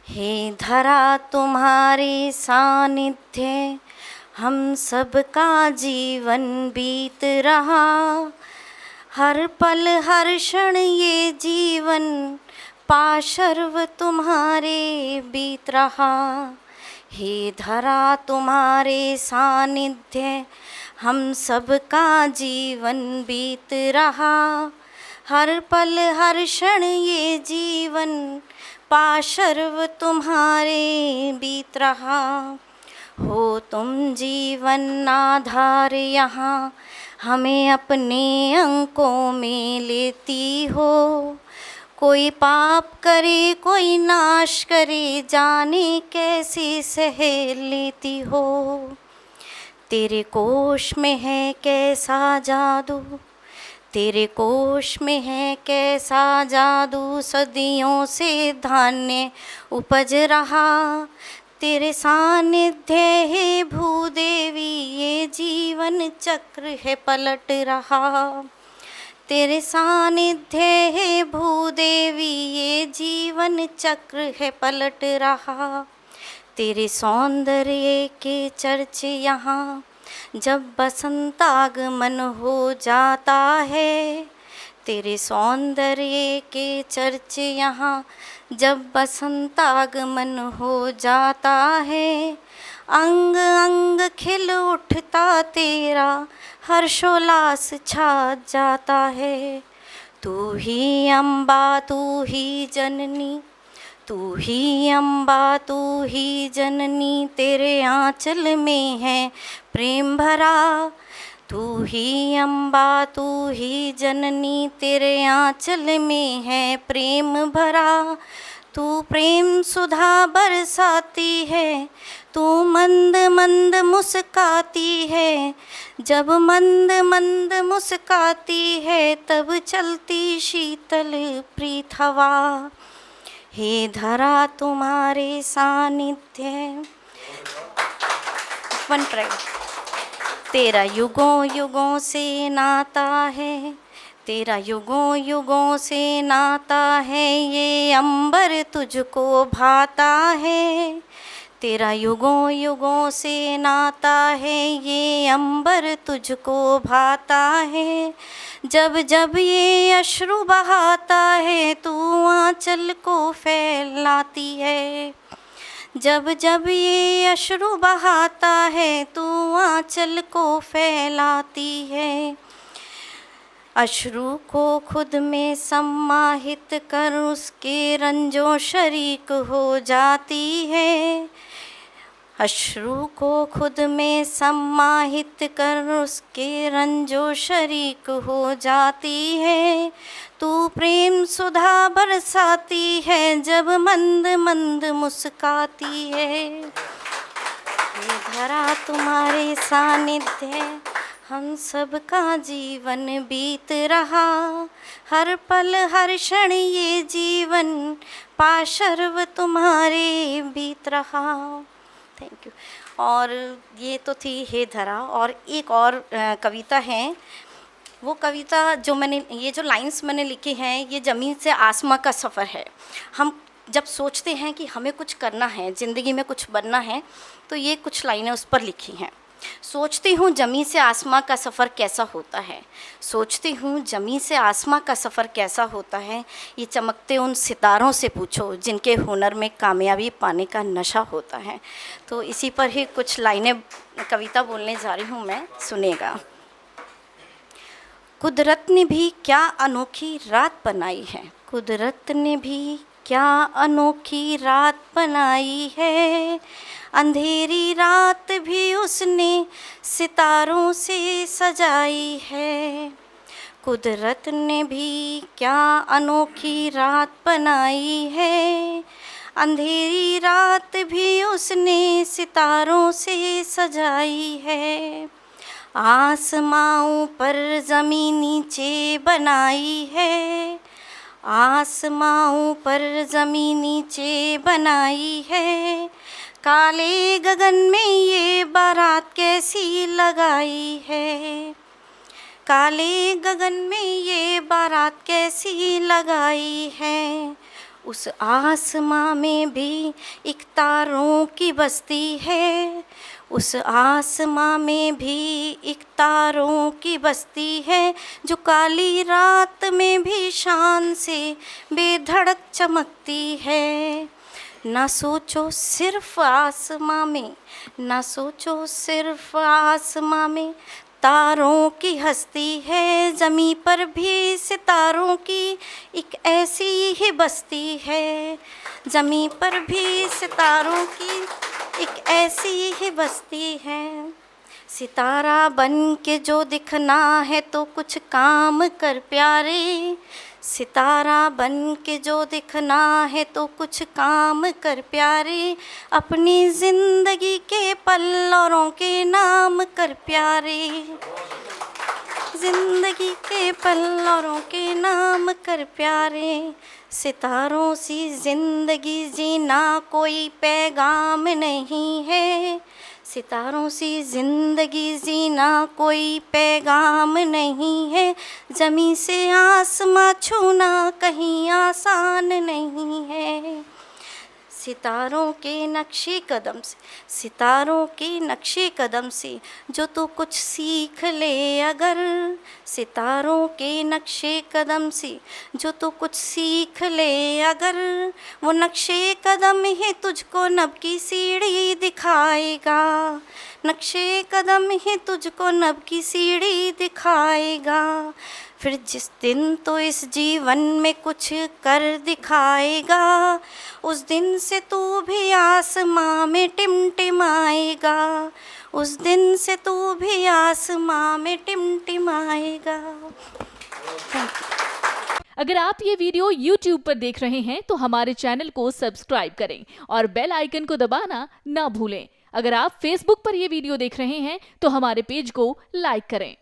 हे धरा तुम्हारे सानिध्य हम सबका जीवन बीत रहा, हर पल हर क्षण ये जीवन पाशर्व तुम्हारे बीत रहा। हे धरा तुम्हारे सानिध्य हम सबका जीवन बीत रहा, हर पल हर क्षण ये जीवन पाशर्व तुम्हारे बीत रहा। हो तुम जीवन आधार यहाँ हमें अपने अंकों में लेती हो, कोई पाप करे कोई नाश करे जाने कैसे सह लेती हो। तेरे कोश में है कैसा जादू, तेरे कोश में है कैसा जादू, सदियों से धान्य उपज रहा। तेरे सानिध्य है भूदेवी ये जीवन चक्र है पलट रहा। तेरे सानिध्य है भूदेवी ये जीवन चक्र है पलट रहा। तेरे सौंदर्य के चर्चे यहाँ जब बसंत आगमन हो जाता है, तेरे सौंदर्य के चर्चे यहाँ जब बसंत आगमन हो जाता है, अंग अंग खिल उठता तेरा हर्षोल्लास छा जाता है। तू ही अम्बा तू ही जननी, तू ही अम्बा तू ही जननी, तेरे आंचल में है प्रेम भरा। तू ही अम्बा तू ही जननी, तेरे आंचल में है प्रेम भरा। तू प्रेम सुधा बरसाती है, तू मंद मंद मुस्काती है, जब मंद मंद मुस्काती है तब चलती शीतल प्रीत हवा। हे धरा तुम्हारे सानिध्य, वन ट्राई। तेरा युगों युगों से नाता है, तेरा युगों युगों से नाता है, ये अंबर तुझको भाता है। तेरा युगों युगों से नाता है, ये अंबर तुझको भाता है। जब जब ये अश्रु बहाता है तू आंचल को फैलाती है, जब जब ये अश्रु बहाता है तू आंचल को फैलाती है। अश्रु को खुद में सम्माहित कर उसके रंजों शरीक हो जाती है, अश्रु को खुद में सम्माहित कर उसके रंजों शरीक हो जाती है। तू प्रेम सुधा बरसाती है जब मंद मंद मुस्काती है। ये धरा तुम्हारे सानिध्य हम सबका जीवन बीत रहा, हर पल हर क्षण ये जीवन पाशर्व तुम्हारे बीत रहा। Thank you. और ये तो थी हे धरा, और एक और कविता है। वो कविता जो मैंने, ये जो लाइंस मैंने लिखी हैं ये ज़मीन से आसमां का सफ़र है। हम जब सोचते हैं कि हमें कुछ करना है, ज़िंदगी में कुछ बनना है, तो ये कुछ लाइनें उस पर लिखी हैं। सोचती हूँ ज़मीन से आसमां का सफ़र कैसा होता है, सोचती हूँ ज़मीन से आसमां का सफ़र कैसा होता है, ये चमकते उन सितारों से पूछो जिनके हुनर में कामयाबी पाने का नशा होता है। तो इसी पर ही कुछ लाइनें कविता बोलने जा रही हूँ मैं, सुनेगा। कुदरत ने भी क्या अनोखी रात बनाई है, कुदरत ने भी क्या अनोखी रात बनाई है, अंधेरी रात भी उसने सितारों से सजाई है। कुदरत ने भी क्या अनोखी रात बनाई है, अंधेरी रात भी उसने सितारों से सजाई है। आसमां पर ज़मीन नीचे बनाई है, आसमां पर ज़मीन नीचे बनाई है, काले गगन में ये बारात कैसी लगाई है, काले गगन में ये बारात कैसी लगाई है। उस आसमां में भी एक तारों की बस्ती है, उस आसमां में भी एक तारों की बस्ती है, जो काली रात में भी शान से बेधड़क चमकती है। ना सोचो सिर्फ आसमां में, ना सोचो सिर्फ आसमां में तारों की हस्ती है, ज़मीं पर भी सितारों की एक ऐसी ही बस्ती है, ज़मीं पर भी सितारों की एक ऐसी ही बस्ती है। सितारा बन के जो दिखना है तो कुछ काम कर प्यारे, सितारा बन के जो दिखना है तो कुछ काम कर प्यारे, अपनी ज़िंदगी के पल औरों के नाम कर प्यारे, ज़िंदगी के पल औरों के नाम कर प्यारे। सितारों सी ज़िंदगी जीना कोई पैगाम नहीं है, सितारों सी ज़िंदगी जीना कोई पैगाम नहीं है, ज़मीं से आसमां छूना कहीं आसान नहीं है। सितारों के नक्शे कदम से, सितारों के नक्शे कदम से जो तू कुछ सीख ले अगर, सितारों के नक्शे कदम से जो तू कुछ सीख ले अगर, वो नक्शे कदम ही तुझको नब की सीढ़ी दिखाएगा, नक्शे कदम ही तुझको नब की सीढ़ी दिखाएगा। फिर जिस दिन तो इस जीवन में कुछ कर दिखाएगा, उस दिन से तू भी आसमां में टिमटिमाएगा, उस दिन से तू भी आसमां में टिमटिमाएगा। अगर आप ये वीडियो YouTube पर देख रहे हैं तो हमारे चैनल को सब्सक्राइब करें और बेल आइकन को दबाना ना भूलें। अगर आप Facebook पर ये वीडियो देख रहे हैं तो हमारे पेज को लाइक करें।